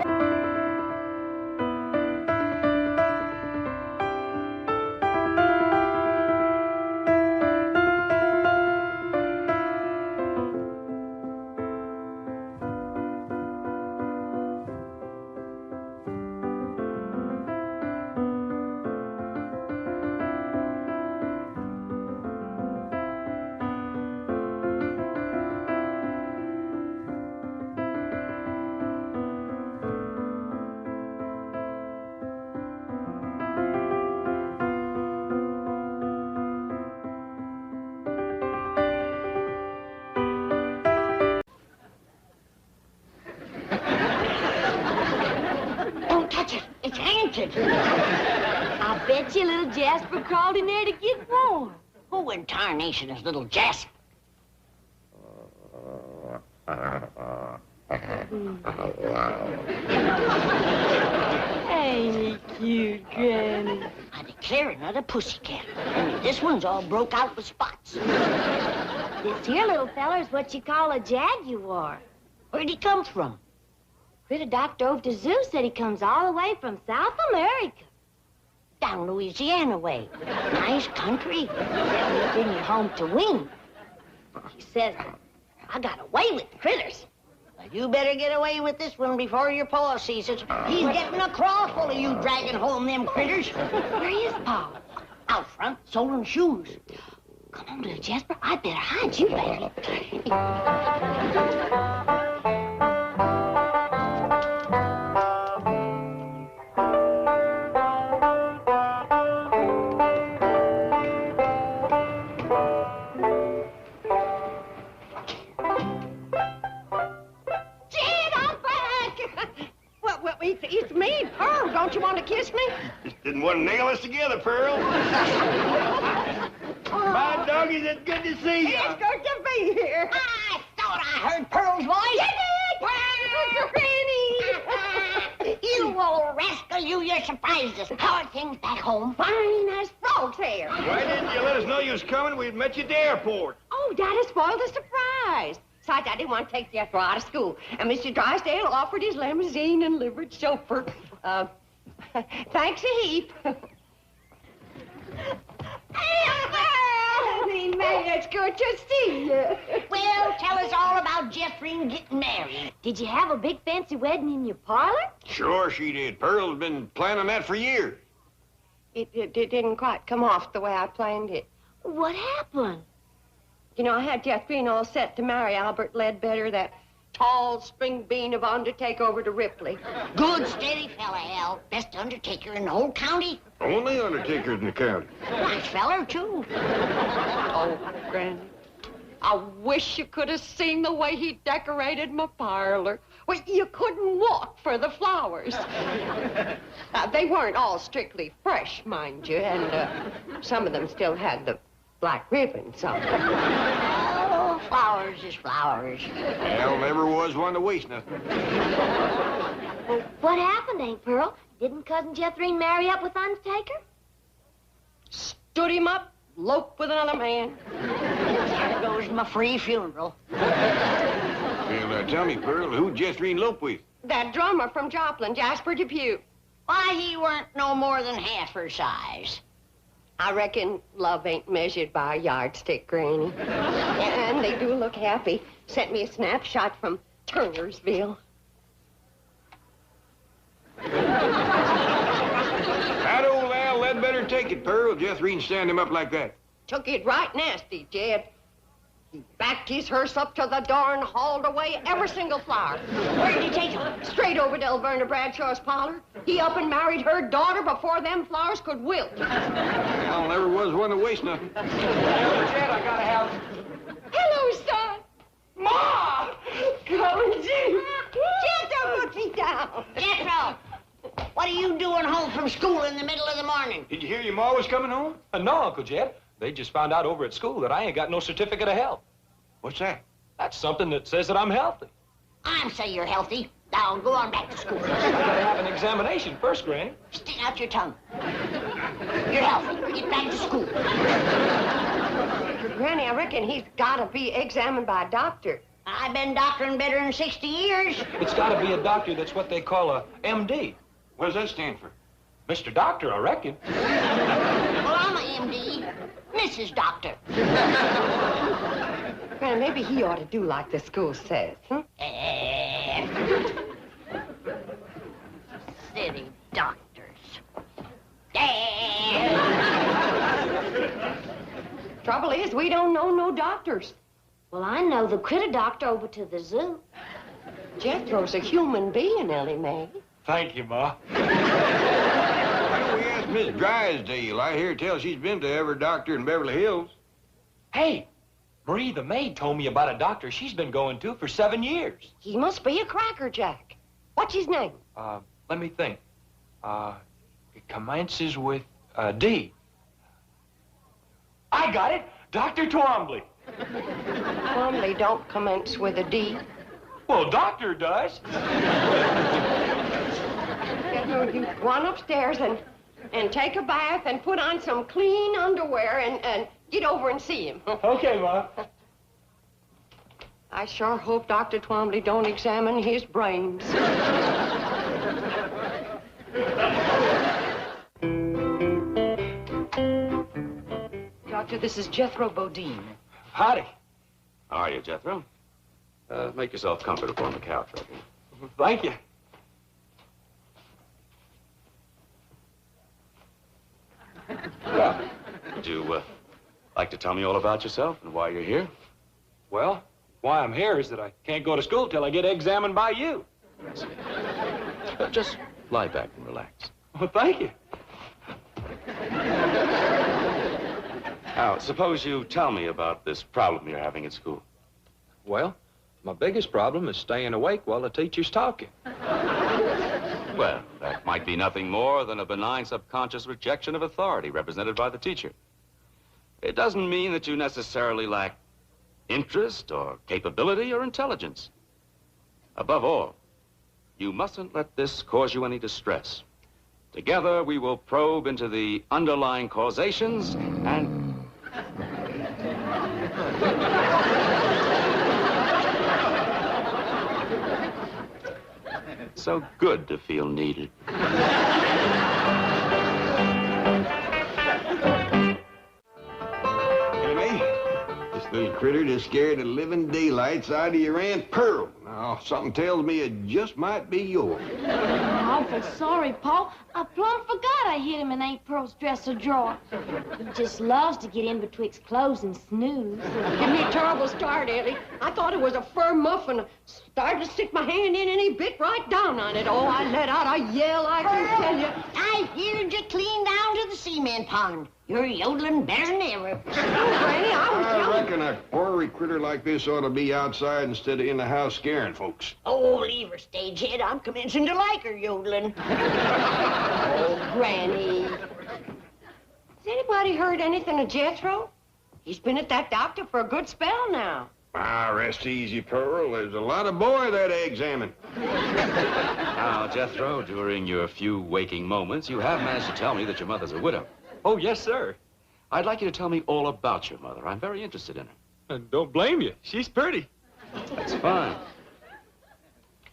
It's haunted. I bet you little Jasper crawled in there to get warm. Who in tarnation is little Jasper? Ain't he cute, Granny? I declare another pussycat. Only this one's all broke out with spots. This here little feller's what you call a jaguar. Where'd he come from? Critter Doc drove to zoo, said he comes all the way from South America. Down Louisiana way. Nice country. He'll bring you home to wing. He says, I got away with the critters. Well, you better get away with this one before your paw sees it. He's getting a craw full of you dragging home them critters. Where is Pa? Out front, soling shoes. Come on, little Jasper. I better hide you, baby. It's me, Pearl. Don't you want to kiss me? Just didn't want to nail us together, Pearl. My doggies, it's good to see you. It's good to be here. I thought I heard Pearl's voice. Granny! You old rascal, you surprised us. How are things back home? Fine as frog's hair. Why didn't you let us know you was coming? We'd met you at the airport. Oh, Daddy spoiled the surprise. Besides, I didn't want to take Jethro out of school. And Mr. Drysdale offered his limousine and livered chauffeur. Thanks a heap. Honey, May, it's good to see you. Well, tell us all about Jeffrey getting married. Did you have a big fancy wedding in your parlor? Sure she did. Pearl's been planning that for years. It didn't quite come off the way I planned it. What happened? You know, I had Jeffrey all set to marry Albert Ledbetter, that tall spring bean of undertaker over to Ripley. Good, steady fella, Al. Best undertaker in the whole county. Only undertakers in the county. Nice feller, too. Oh, Granny, I wish you could have seen the way he decorated my parlor. Well, you couldn't walk for the flowers. They weren't all strictly fresh, mind you, and some of them still had the black ribbon, so. Oh, flowers is flowers. Al never was one to waste nothing. Well, what happened, Aunt Pearl? Didn't Cousin Jethrine marry up with Undertaker? Stood him up elope with another man. There goes my free funeral. Well, tell me, Pearl, who'd Jethro elope with? That drummer from Joplin, Jasper Depew. Why, he weren't no more than half her size. I reckon love ain't measured by a yardstick, Granny. And they do look happy. Sent me a snapshot from Turnersville. That old Al, that better take it, Pearl. Jethro stand him up like that. Took it right nasty, Jed. He backed his hearse up to the door and hauled away every single flower. Where'd he take her? Straight over to Elverna Bradshaw's parlor. He up and married her daughter before them flowers could wilt. Al never was one to waste nothing. Jed, I gotta have... Hello, son. Ma! Come and see. Jethro, put me down. Jethro, what are you doing home from school in the middle of the morning? Did you hear your ma was coming home? No, Uncle Jed. They just found out over at school that I ain't got no certificate of health. What's that? That's something that says that I'm healthy. I'm say you're healthy. Now go on back to school. I gotta have an examination first, Granny. Stick out your tongue. You're healthy. Get back to school. Granny, I reckon he's got to be examined by a doctor. I've been doctoring better than 60 years. It's gotta be a doctor that's what they call a MD. What does that stand for? Mr. Doctor, I reckon. Well, I'm a MD. Mrs. Doctor. Granny, maybe he ought to do like the school says, huh? City doctors. Trouble is, we don't know no doctors. Well, I know the critter doctor over to the zoo. Jethro's a human being, Ellie Mae. Thank you, Ma. Why don't we ask Miss Drysdale? I hear tell she's been to every doctor in Beverly Hills. Hey, Marie, the maid, told me about a doctor she's been going to for 7 years. He must be a crackerjack. What's his name? Let me think. It commences with D. I got it. Dr. Twombly. Twombly don't commence with a D. Well, doctor does. Jethro, you run upstairs and take a bath and put on some clean underwear and get over and see him. Okay, Ma. I sure hope Dr. Twombly don't examine his brains. Doctor, this is Jethro Bodine. Howdy. How are you, Jethro? Make yourself comfortable on the couch, right here. Thank you. Well, would you like to tell me all about yourself and why you're here? Well, why I'm here is that I can't go to school till I get examined by you. Just lie back and relax. Well, thank you. Now, suppose you tell me about this problem you're having at school. Well, my biggest problem is staying awake while the teacher's talking. Well, that might be nothing more than a benign subconscious rejection of authority represented by the teacher. It doesn't mean that you necessarily lack interest or capability or intelligence. Above all, you mustn't let this cause you any distress. Together, we will probe into the underlying causations and... So good to feel needed. Anyway, this little critter just scared the living daylights out of your Aunt Pearl. Now, something tells me it just might be yours. I'm awful sorry, Paul. I plumb forgot I hid him in Aunt Pearl's dresser drawer. He just loves to get in betwixt clothes and snooze. Give me a terrible start, Ellie. I thought it was a fur muff, and I started to stick my hand in, and he bit right down on it. Oh, I let out a yell, I can tell you. I heard you clean down to the cement pond. You're yodeling better than ever. Granny, I reckon a ornery critter like this ought to be outside instead of in the house scaring folks. Oh, leave her, stagehead. I'm commencing to like her yodeling. Oh, Granny. Has anybody heard anything of Jethro? He's been at that doctor for a good spell now. Ah, rest easy, Pearl. There's a lot of boy that examine. Now, Jethro, during your few waking moments, you have managed to tell me that your mother's a widow. Oh, yes, sir. I'd like you to tell me all about your mother. I'm very interested in her. Don't blame you. She's pretty. That's fine.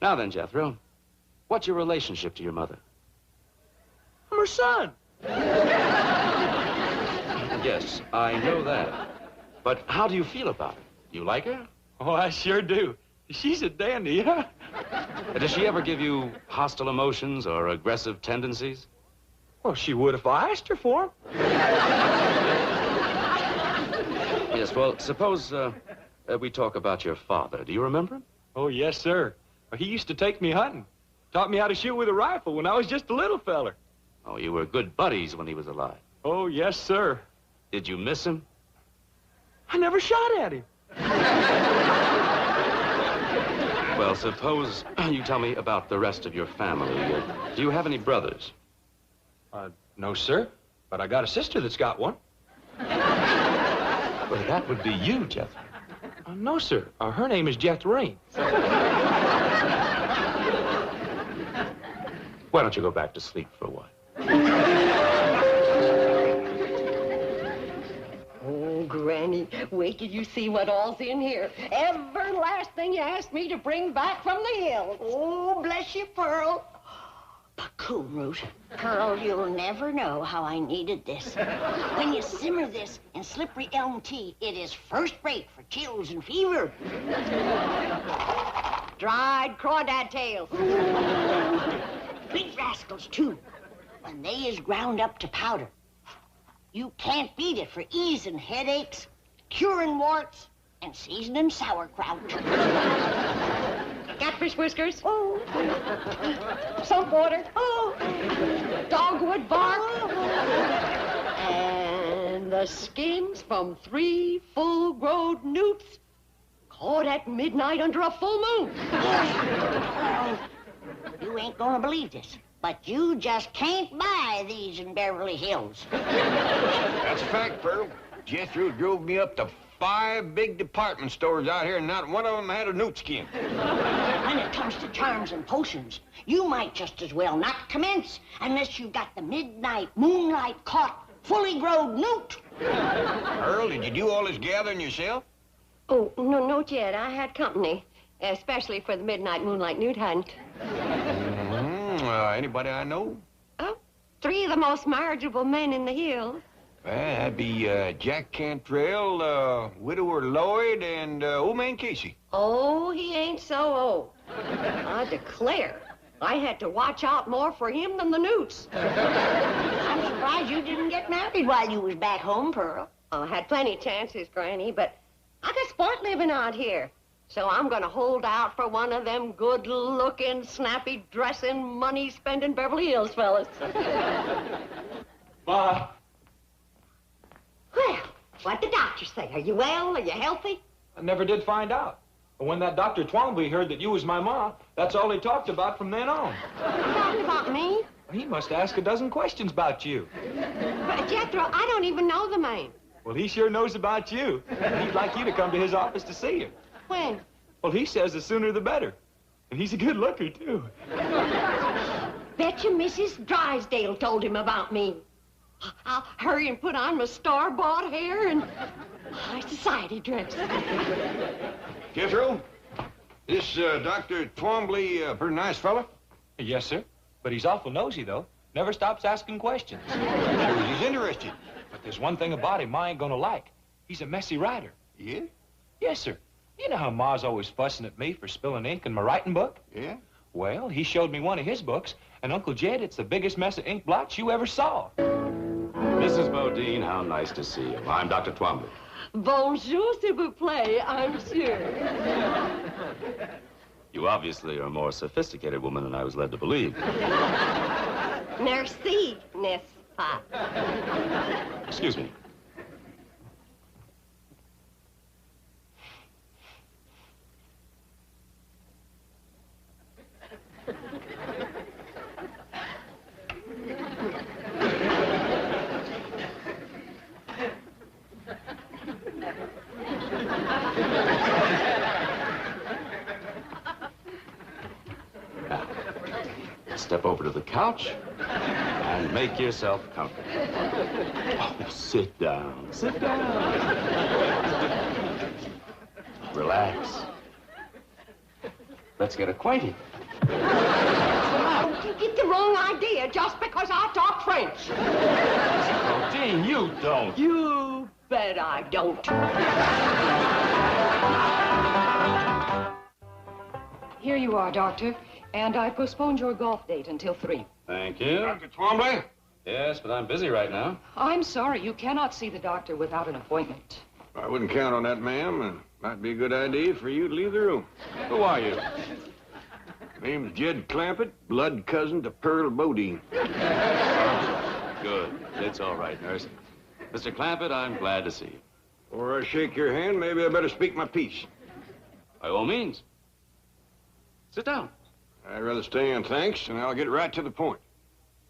Now then, Jethro, what's your relationship to your mother? I'm her son. Yes, I know that. But how do you feel about her? You like her? Oh, I sure do. She's a dandy, huh? Does she ever give you hostile emotions or aggressive tendencies? Well, she would if I asked her for them. Yes, well, suppose we talk about your father. Do you remember him? Oh, yes, sir. He used to take me hunting. Taught me how to shoot with a rifle when I was just a little feller. Oh, you were good buddies when he was alive. Oh, yes, sir. Did you miss him? I never shot at him. Well, suppose you tell me about the rest of your family. Do you have any brothers? No, sir. But I got a sister that's got one. Well, that would be you, Jethro. No, sir. Her name is Jethrine. Why don't you go back to sleep for a while? Oh, Granny, wait till you see what all's in here. Every last thing you asked me to bring back from the hills. Oh, bless you, Pearl. Coon root. Pearl, you'll never know how I needed this. When you simmer this in slippery elm tea, it is first rate for chills and fever. Dried crawdad tails. Big rascals, too. When they is ground up to powder, you can't beat it for easing headaches, curing warts, and seasoning sauerkraut. Catfish whiskers. Oh. Soap water. Oh. Dogwood bark. Oh. And the skins from 3 full-grown newts caught at midnight under a full moon. You ain't gonna believe this, but you just can't buy these in Beverly Hills. That's a fact, Pearl. Jethro drove me up to 5 big department stores out here, and not one of them had a newt skin. When it comes to charms and potions, you might just as well not commence unless you got the midnight moonlight caught fully grown newt. Pearl, did you do all this gathering yourself? Oh, no, not yet. I had company, especially for the midnight moonlight newt hunt. Anybody I know? Oh, 3 of the most marriageable men in the hills. Well, that'd be Jack Cantrell, Widower Lloyd, and Old Man Casey. Oh, he ain't so old. I declare, I had to watch out more for him than the newts. I'm surprised you didn't get married while you was back home, Pearl. I had plenty of chances, Granny, but I got sport living out here. So I'm gonna hold out for one of them good-looking, snappy-dressing, money-spending Beverly Hills fellas. Bye. Well, what'd the doctor say? Are you well? Are you healthy? I never did find out. But when that Dr. Twombly heard that you was my ma, that's all he talked about from then on. Talking about me? He must ask a dozen questions about you. But Jethro, I don't even know the man. Well, he sure knows about you. And he'd like you to come to his office to see him. When? Well, he says the sooner the better. And he's a good looker, too. Bet you Mrs. Drysdale told him about me. I'll hurry and put on my star-bought hair and my society dress. Jethro, this Dr. Twombly a pretty nice fella? Yes, sir. But he's awful nosy, though. Never stops asking questions. Shows he's interested. But there's one thing about him I ain't gonna like. He's a messy writer. Yeah? Yes, sir. You know how Ma's always fussing at me for spilling ink in my writing book? Yeah? Well, he showed me one of his books, and Uncle Jed, it's the biggest mess of ink blots you ever saw. Mrs. Bodine, how nice to see you. I'm Dr. Twombly. Bonjour, s'il vous plaît, I'm sure. You obviously are a more sophisticated woman than I was led to believe. Merci, n'est-ce pas? Excuse me. Step over to the couch and and make yourself comfortable. Oh, sit down. Sit down. Relax. Let's get acquainted. You get the wrong idea just because I talk French. Oh, Dean, you don't. You bet I don't. Here you are, Doctor. And I postponed your golf date until 3. Thank you. Dr. Twombly? Yes, but I'm busy right now. I'm sorry, you cannot see the doctor without an appointment. I wouldn't count on that, ma'am. It might be a good idea for you to leave the room. Who are you? Name's Jed Clampett, blood cousin to Pearl Bodine. Good. It's all right, nurse. Mr. Clampett, I'm glad to see you. Before I shake your hand, maybe I better speak my piece. By all means. Sit down. I'd rather stay on, thanks, and I'll get right to the point.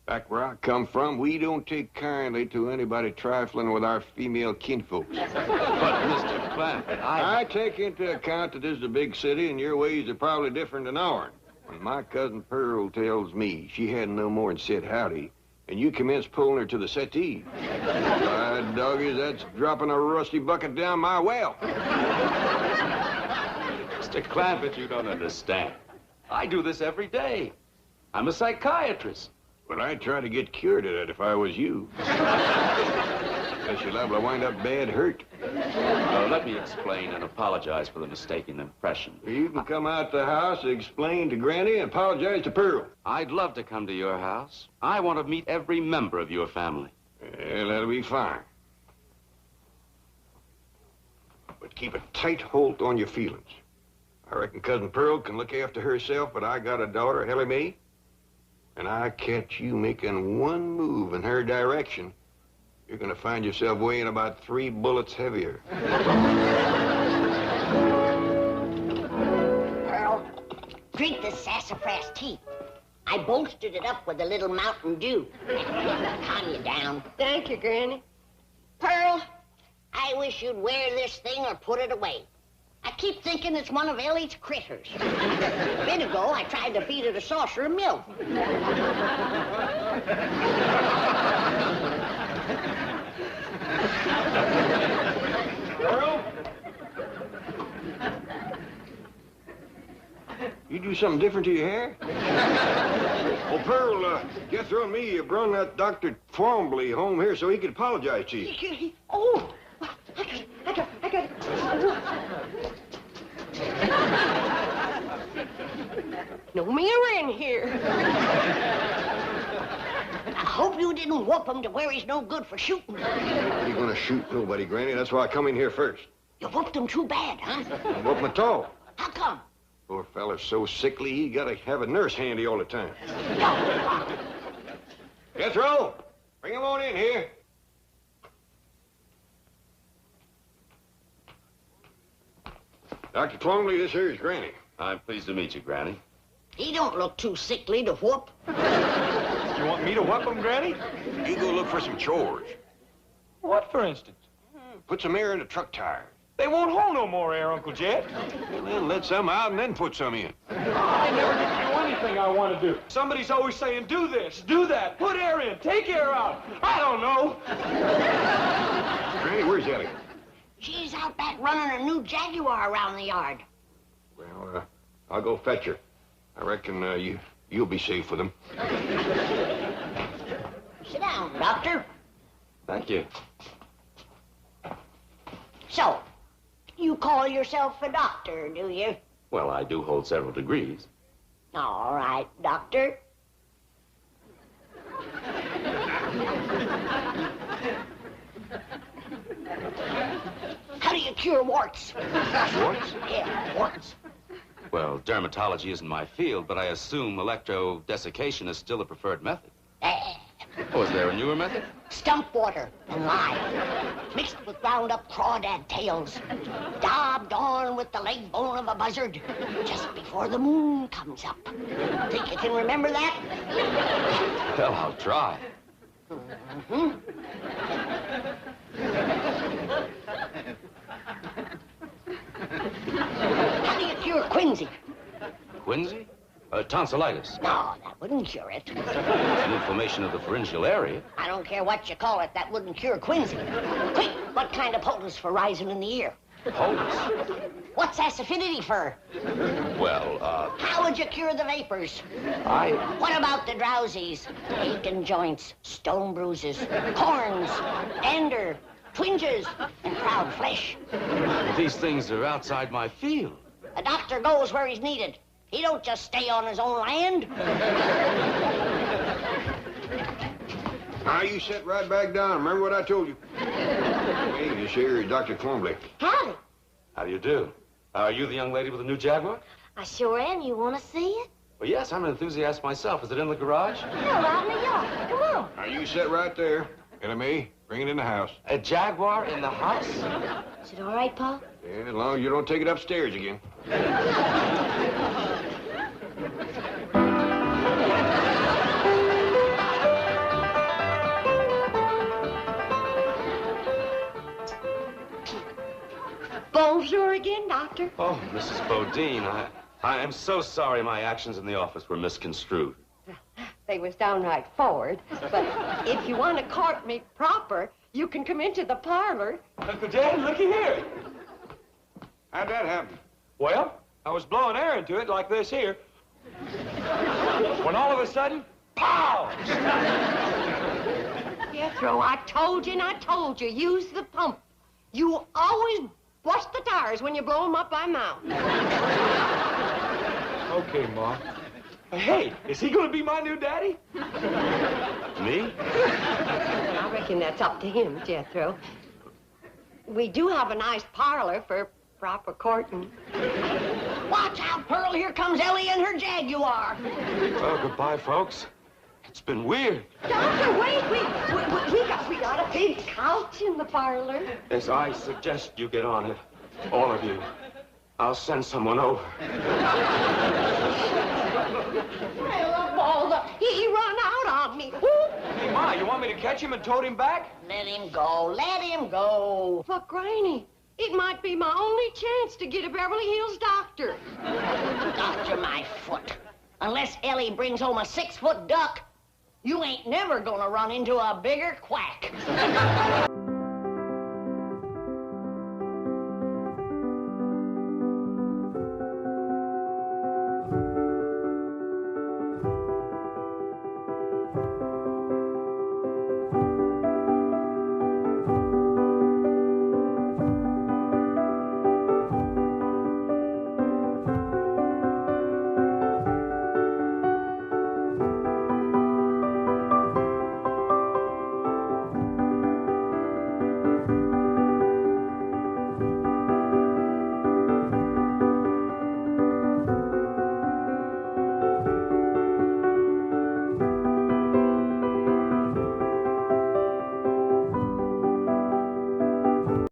Back where I come from, we don't take kindly to anybody trifling with our female kinfolks. But, Mr. Clampett, I take into account that this is a big city, and your ways are probably different than ours. When my cousin Pearl tells me she hadn't no more than said howdy, and you commence pulling her to the settee, by doggies, that's dropping a rusty bucket down my well. Mr. Clampett, you don't understand. I do this every day. I'm a psychiatrist. But I'd try to get cured of it if I was you. Because you're liable to wind up bad hurt. Let me explain and apologize for the mistaken impression. You can come out the house, explain to Granny, and apologize to Pearl. I'd love to come to your house. I want to meet every member of your family. Well, that'll be fine. But keep a tight hold on your feelings. I reckon Cousin Pearl can look after herself, but I got a daughter, Ellie Mae, and I catch you making one move in her direction, you're gonna find yourself weighing about 3 bullets heavier. Pearl, drink this sassafras tea. I bolstered it up with a little Mountain Dew. Calm you down. Thank you, Granny. Pearl, I wish you'd wear this thing or put it away. I keep thinking it's one of Ellie's critters. A bit ago, I tried to feed it a saucer of milk. Pearl? You do something different to your hair? Oh, Pearl, Jethro and me brought that Dr. Twombly home here so he could apologize to you. Oh, I got it. No mirror in here. I hope you didn't whoop him to where he's no good for shooting. I ain't gonna shoot nobody, Granny. That's why I come in here first. You whooped him too bad, huh? I whooped him at all. How come? Poor fella's so sickly, he gotta have a nurse handy all the time. Jethro, bring him on in here. Dr. Twombly, this here is Granny. I'm pleased to meet you, Granny. He don't look too sickly to whoop. You want me to whoop him, Granny? You go look for some chores. What, for instance? Put some air in the truck tire. They won't hold no more air, Uncle Jed. Well, then let some out and then put some in. I never get to do anything I want to do. Somebody's always saying, do this, do that, put air in, take air out. I don't know. Granny, where's Ellie? She's out back running a new Jaguar around the yard. Well, I'll go fetch her. I reckon you'll be safe with them. Sit down, Doctor. Thank you. So, you call yourself a doctor, do you? Well, I do hold several degrees. All right, Doctor. How do you cure warts? Warts? Yeah, warts. Well, dermatology isn't my field, but I assume electrodesiccation is still a preferred method. Oh, is there a newer method? Stump water and lime, mixed with ground-up crawdad tails, daubed on with the leg bone of a buzzard, just before the moon comes up. Think you can remember that? Well, I'll try. Mm-hmm. How do you cure quinsy? Quinsy? Tonsillitis. No, that wouldn't cure it. It's an inflammation of the pharyngeal area. I don't care what you call it, that wouldn't cure quinsy. Quick, what kind of poultice for rising in the ear? Poultice? What's acidity for? Well, How would you cure the vapors? What about the drowsies? Aching joints, stone bruises, corns, dander, twinges, and proud flesh. These things are outside my field. A doctor goes where he's needed. He don't just stay on his own land. Now, you sit right back down. Remember what I told you. Hey, this here is Dr. Twombly. Howdy. How do you do? Are you the young lady with the new Jaguar? I sure am. You want to see it? Well, yes, I'm an enthusiast myself. Is it in the garage? Yeah, right in the yard. Come on. Now, you sit right there. LMA, bring it in the house. A Jaguar in the house? Is it all right, Paul? Yeah, as long as you don't take it upstairs again. Bonjour again, Doctor. Oh, Mrs. Bodine, I am so sorry my actions in the office were misconstrued. They was downright forward, but if you want to court me proper, you can come into the parlor. Uncle Jed, looky here. How'd that happen? Well, I was blowing air into it like this here. When all of a sudden, pow! Jethro, I told you and I told you, use the pump. You always bust the tires when you blow them up by mouth. Okay, Ma. Hey, is he gonna be my new daddy? Me? I reckon that's up to him, Jethro. We do have a nice parlor for proper courting. Watch out, Pearl. Here comes Ellie and her Jaguar. Well, goodbye, folks. It's been weird. Doctor, wait, we got a big couch in the parlor. As I suggest you get on it, all of you. I'll send someone over. Well, he run out on me. Hey, Ma, you want me to catch him and tote him back? Let him go. Let him go. But, Granny, it might be my only chance to get a Beverly Hills doctor. Doctor my foot. Unless Ellie brings home a 6-foot duck, you ain't never gonna run into a bigger quack.